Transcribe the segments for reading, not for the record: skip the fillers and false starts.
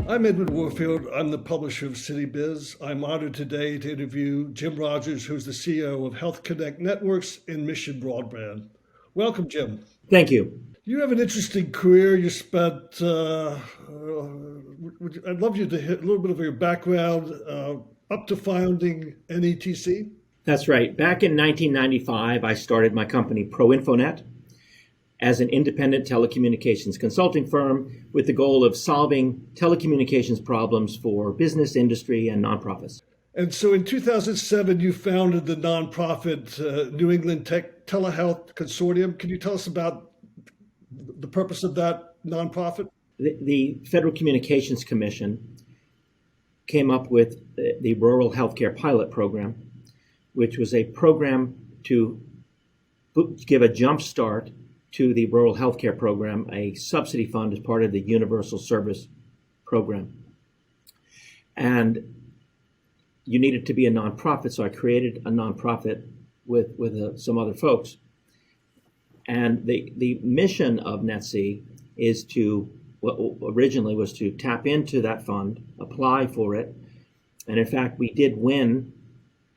I'm Edward Warfield. I'm the publisher of Citybiz. I'm honored today to interview Jim Rogers, who's the CEO of HealthConnect Networks in Mission Broadband. Welcome, Jim. Thank you. You have an interesting career. You spent, I'd love you to hit a little bit of your background up to founding NETC. That's right. Back in 1995, I started my company, ProInfonet, as an independent telecommunications consulting firm with the goal of solving telecommunications problems for business, industry, and nonprofits. And so in 2007, you founded the nonprofit New England Telehealth Consortium. Can you tell us about the purpose of that nonprofit? The Federal Communications Commission came up with the Rural Healthcare Pilot Program, which was a program to give a jump start to the Rural Healthcare Program, a subsidy fund as part of the Universal Service Program. And you needed to be a nonprofit, so I created a nonprofit with some other folks. And the mission of NETC is originally was to tap into that fund, apply for it, and in fact, we did win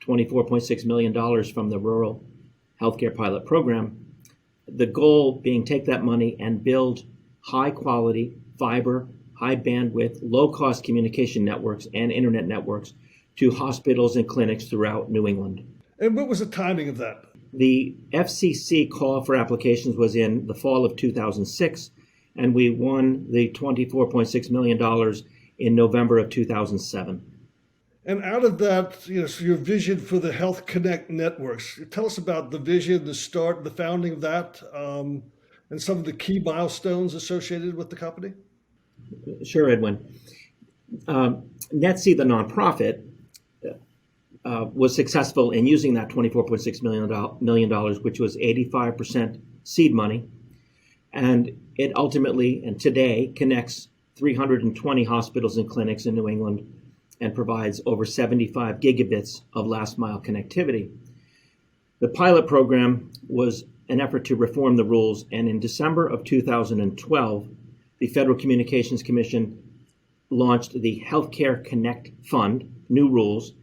$24.6 million from the Rural Healthcare Pilot Program. The goal being take that money and build high quality, fiber, high bandwidth, low cost communication networks and internet networks to hospitals and clinics throughout New England. And what was the timing of that? The FCC call for applications was in the fall of 2006, and we won the $24.6 million in November of 2007. And out of that, so your vision for the HealthConnect networks, tell us about the vision, the start, the founding of that, and some of the key milestones associated with the company. Sure, Edwin. NETC, the nonprofit, was successful in using that $24.6 million, which was 85% seed money. And it ultimately, and today, connects 320 hospitals and clinics in New England and provides over 75 gigabits of last mile connectivity. The pilot program was an effort to reform the rules, and in December of 2012, the Federal Communications Commission launched the Healthcare Connect Fund, new rules,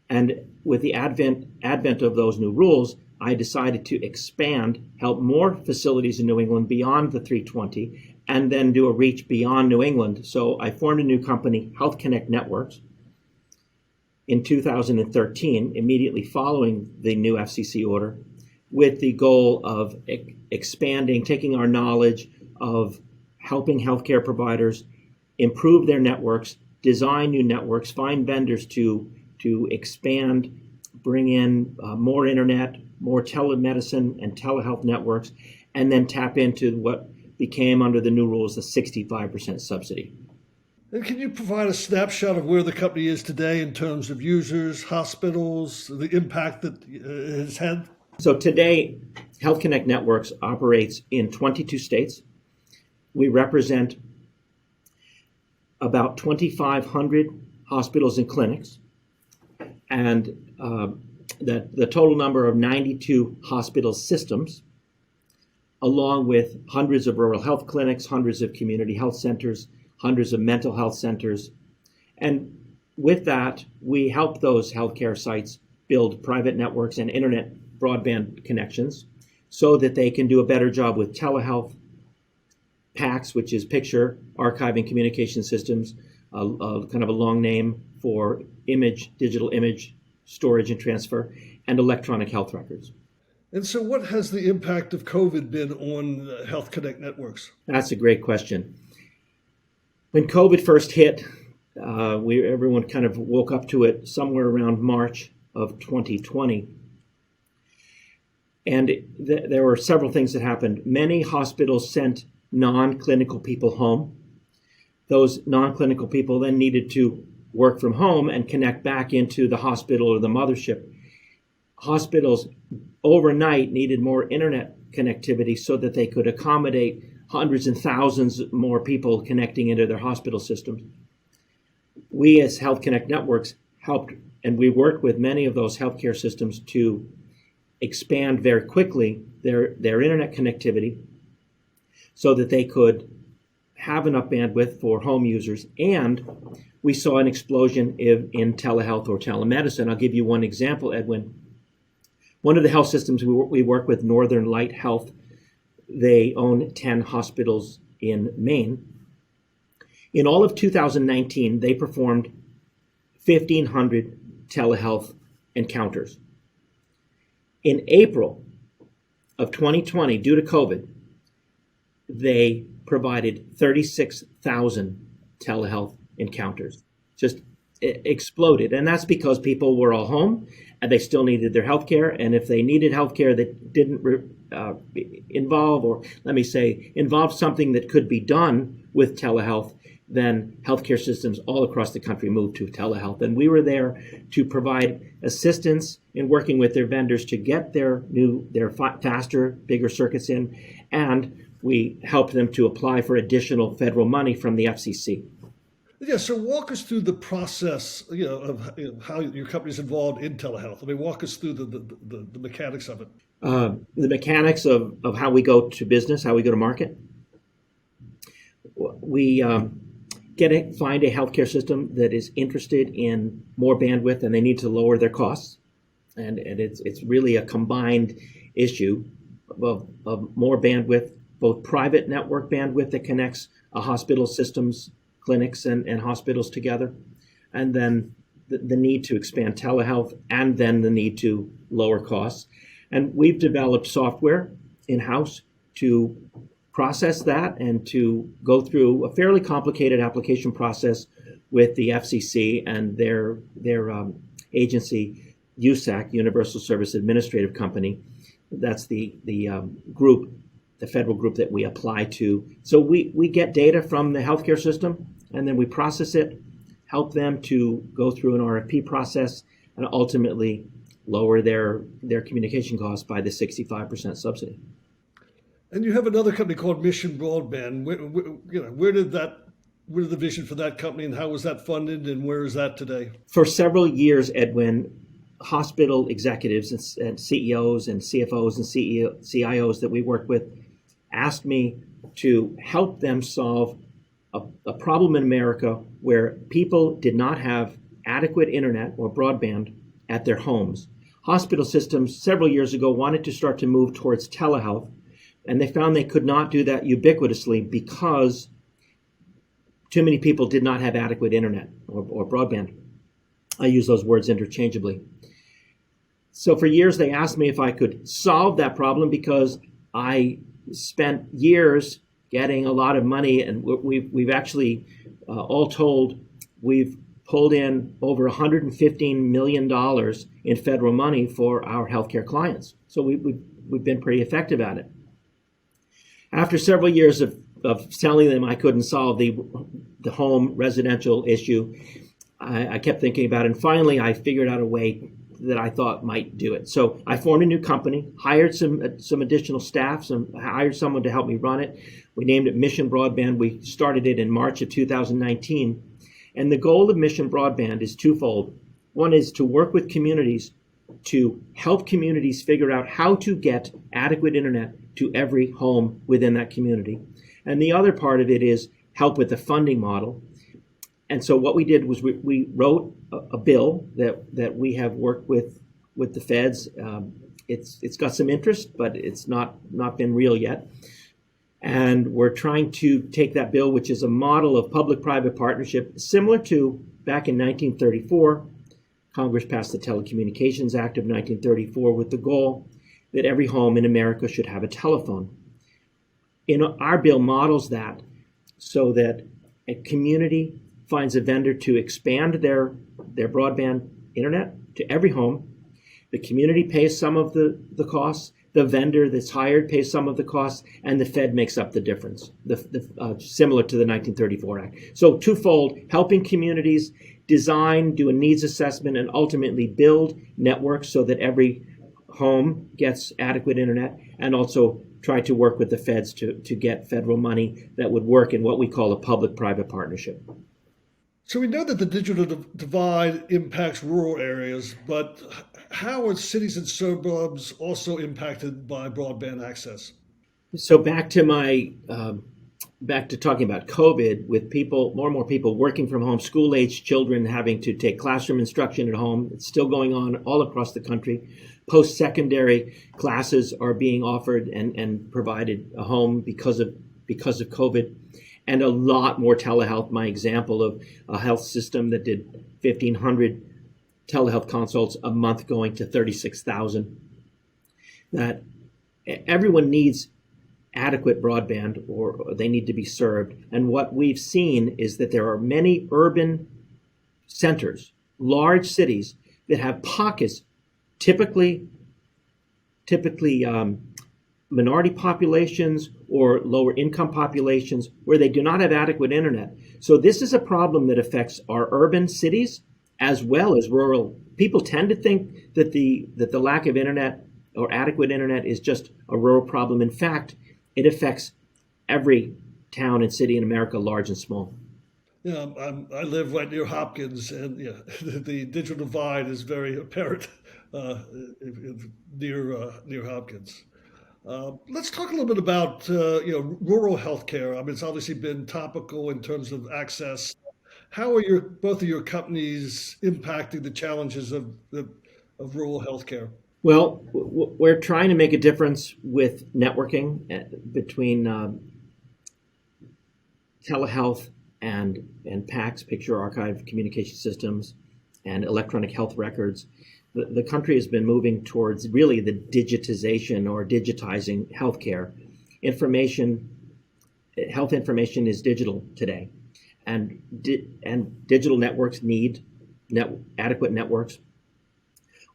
and with the advent of those new rules, I decided to expand, help more facilities in New England beyond the 320, and then do a reach beyond New England. So I formed a new company, HealthConnect Networks, in 2013, immediately following the new FCC order, with the goal of expanding, taking our knowledge of helping healthcare providers improve their networks, design new networks, find vendors to expand, bring in more internet, more telemedicine and telehealth networks, and then tap into what became under the new rules a 65% subsidy. And can you provide a snapshot of where the company is today in terms of users, hospitals, the impact that it has had? So today, HealthConnect Networks operates in 22 states. We represent about 2,500 hospitals and clinics, and the total number of 92 hospital systems, along with hundreds of rural health clinics, hundreds of community health centers, hundreds of mental health centers. And with that, we help those healthcare sites build private networks and internet broadband connections so that they can do a better job with telehealth, PACS, which is picture archiving communication systems, kind of a long name for digital image storage and transfer, and electronic health records. And so what has the impact of COVID been on HealthConnect Networks? That's a great question. When COVID first hit, everyone kind of woke up to it somewhere around March of 2020. And there were several things that happened. Many hospitals sent non-clinical people home. Those non-clinical people then needed to work from home and connect back into the hospital or the mothership. Hospitals overnight needed more internet connectivity so that they could accommodate hundreds and thousands more people connecting into their hospital systems. We as HealthConnect Networks helped, and we worked with many of those healthcare systems to expand very quickly their internet connectivity so that they could have enough bandwidth for home users, and we saw an explosion in telehealth or telemedicine. I'll give you one example, Edwin. One of the health systems we work with, Northern Light Health, they own 10 hospitals in Maine. In all of 2019, they performed 1,500 telehealth encounters. In April of 2020, due to COVID, they provided 36,000 telehealth encounters. Just exploded. And that's because people were all home and they still needed their health care. And if they needed health care that didn't involve something that could be done with telehealth, then healthcare systems all across the country moved to telehealth. And we were there to provide assistance in working with their vendors to get their faster, bigger circuits in, and we helped them to apply for additional federal money from the FCC. Yeah, so walk us through the process, of how your company's involved in telehealth. I mean, walk us through the mechanics of it. The mechanics of how we go to business, how we go to market. We find a healthcare system that is interested in more bandwidth and they need to lower their costs. And it's really a combined issue of more bandwidth, both private network bandwidth that connects a hospital systems, clinics and hospitals together, and then the need to expand telehealth, and then the need to lower costs. And we've developed software in-house to process that and to go through a fairly complicated application process with the FCC and their agency, USAC, Universal Service Administrative Company. That's the group, the federal group that we apply to. So we get data from the healthcare system, and then we process it, help them to go through an RFP process, and ultimately lower their communication costs by the 65% subsidy. And you have another company called Mission Broadband. Where did the vision for that company, and how was that funded, and where is that today? For several years, Edwin, hospital executives and CEOs and CFOs and CIOs that we work with asked me to help them solve a problem in America where people did not have adequate internet or broadband at their homes. Hospital systems several years ago wanted to start to move towards telehealth, and they found they could not do that ubiquitously because too many people did not have adequate internet or broadband. I use those words interchangeably. So for years, they asked me if I could solve that problem because I spent years getting a lot of money, and we've actually, all told, we've pulled in over $115 million in federal money for our healthcare clients. So we've been pretty effective at it. After several years of telling them I couldn't solve the home residential issue, I kept thinking about it, and finally I figured out a way that I thought might do it. So I formed a new company, hired some additional staff, hired someone to help me run it. We named it Mission Broadband. We started it in March of 2019. And the goal of Mission Broadband is twofold. One is to work with communities to help communities figure out how to get adequate internet to every home within that community. And the other part of it is help with the funding model. And so what we did was we wrote a bill that we have worked with the feds. It's got some interest, but it's not been real yet. And we're trying to take that bill, which is a model of public-private partnership, similar to back in 1934. Congress passed the Telecommunications Act of 1934 with the goal that every home in America should have a telephone. Our bill models that so that a community finds a vendor to expand their broadband internet to every home. The community pays some of the costs. The vendor that's hired pays some of the costs, and the Fed makes up the difference, similar to the 1934 Act. So twofold, helping communities design, do a needs assessment, and ultimately build networks so that every home gets adequate internet, and also try to work with the feds to get federal money that would work in what we call a public-private partnership. So we know that the digital divide impacts rural areas, but how are cities and suburbs also impacted by broadband access? So back to my back to talking about COVID, with people, more and more people working from home, school-aged children having to take classroom instruction at home. It's still going on all across the country. Post-secondary classes are being offered and provided at home because of COVID, and a lot more telehealth. My example of a health system that did 1,500 telehealth consults a month going to 36,000. That everyone needs adequate broadband, or they need to be served. And what we've seen is that there are many urban centers, large cities, that have pockets, typically minority populations or lower income populations, where they do not have adequate internet. So this is a problem that affects our urban cities as well as rural. People tend to think that the lack of internet or adequate internet is just a rural problem. In fact, it affects every town and city in America, large and small. Yeah, I live right near Hopkins, and yeah, the digital divide is very apparent near Hopkins. Let's talk a little bit about rural healthcare. I mean, it's obviously been topical in terms of access. How are both of your companies impacting the challenges of rural healthcare? Well, we're trying to make a difference with networking between telehealth and PACS, picture archive communication systems, and electronic health records. The country has been moving towards really the digitization or digitizing healthcare. Health information is digital today, and digital networks need adequate networks.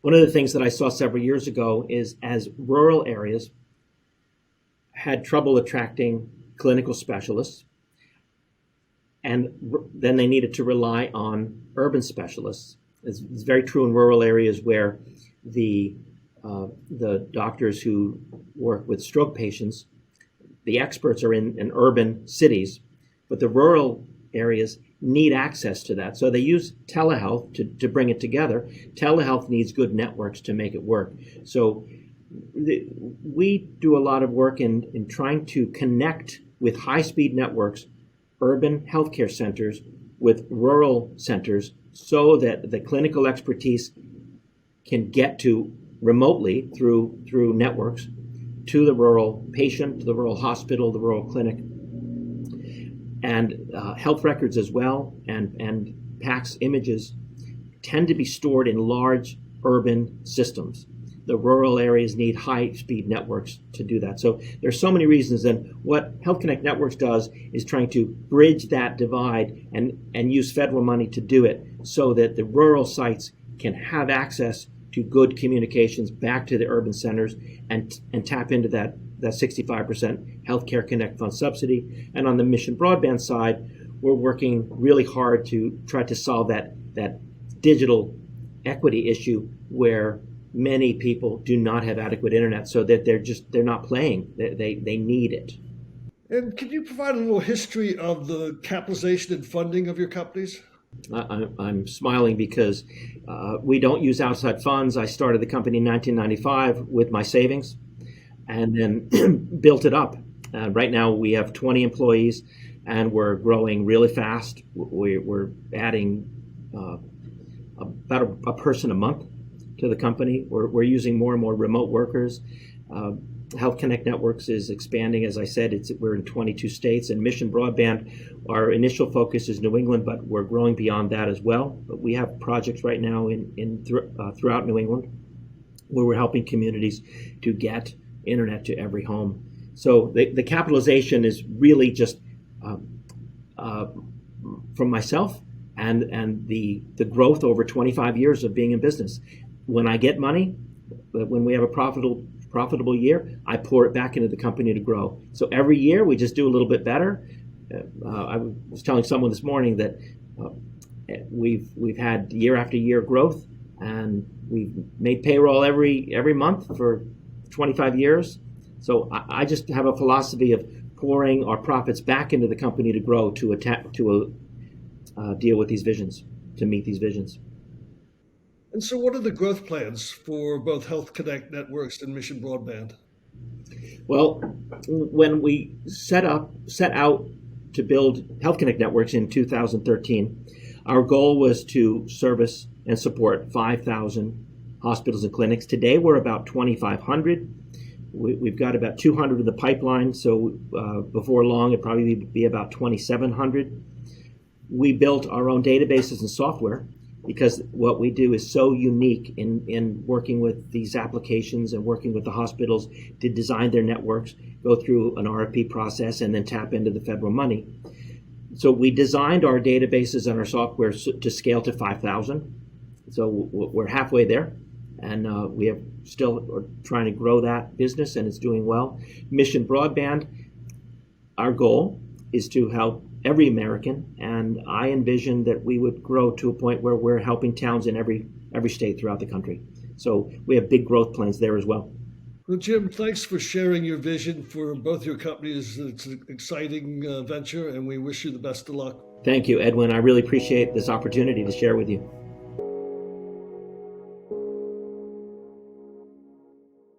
One of the things that I saw several years ago is, as rural areas had trouble attracting clinical specialists, and then they needed to rely on urban specialists. It's very true in rural areas where the doctors who work with stroke patients, the experts are in urban cities, but the rural areas need access to that. So they use telehealth to bring it together. Telehealth needs good networks to make it work. So we do a lot of work in trying to connect with high-speed networks, urban healthcare centers with rural centers, so that the clinical expertise can get to remotely through networks to the rural patient, to the rural hospital, the rural clinic, and health records as well, and PACS images tend to be stored in large urban systems. The rural areas need high-speed networks to do that. So there's so many reasons, and what HealthConnect Networks does is trying to bridge that divide and use federal money to do it, so that the rural sites can have access to good communications back to the urban centers and tap into that 65% Healthcare Connect Fund subsidy. And on the Mission Broadband side, we're working really hard to try to solve that digital equity issue, where many people do not have adequate internet, so that they're not playing. They need it. And can you provide a little history of the capitalization and funding of your companies? I'm smiling because we don't use outside funds. I started the company in 1995 with my savings, and then built it up. Right now we have 20 employees, and we're growing really fast. We're adding about a person a month to the company. We're using more and more remote workers. HealthConnect Networks is expanding. As I said, we're in 22 states. And Mission Broadband, our initial focus is New England, but we're growing beyond that as well. But we have projects right now throughout New England, where we're helping communities to get internet to every home. So the capitalization is really just from myself and the growth over 25 years of being in business. When I get money, when we have a profitable year, I pour it back into the company to grow. So every year we just do a little bit better. I was telling someone this morning that we've had year after year growth, and we've made payroll every month for 25 years. So I just have a philosophy of pouring our profits back into the company to grow, to deal with these visions, to meet these visions. And so, what are the growth plans for both Health Connect Networks and Mission Broadband? Well, when we set out to build HealthConnect networks in 2013, our goal was to service and support 5,000 hospitals and clinics. Today, we're about 2,500. We've got about 200 in the pipeline, so before long, it'll probably be about 2,700. We built our own databases and software because what we do is so unique in working with these applications and working with the hospitals to design their networks, go through an RFP process, and then tap into the federal money. So we designed our databases and our software to scale to 5,000. So we're halfway there, and we have still trying to grow that business, and it's doing well. Mission Broadband, our goal is to help every American, and I envision that we would grow to a point where we're helping towns in every state throughout the country. So we have big growth plans there as well. Well, Jim, thanks for sharing your vision for both your companies. It's an exciting venture, and we wish you the best of luck. Thank you, Edwin. I really appreciate this opportunity to share with you.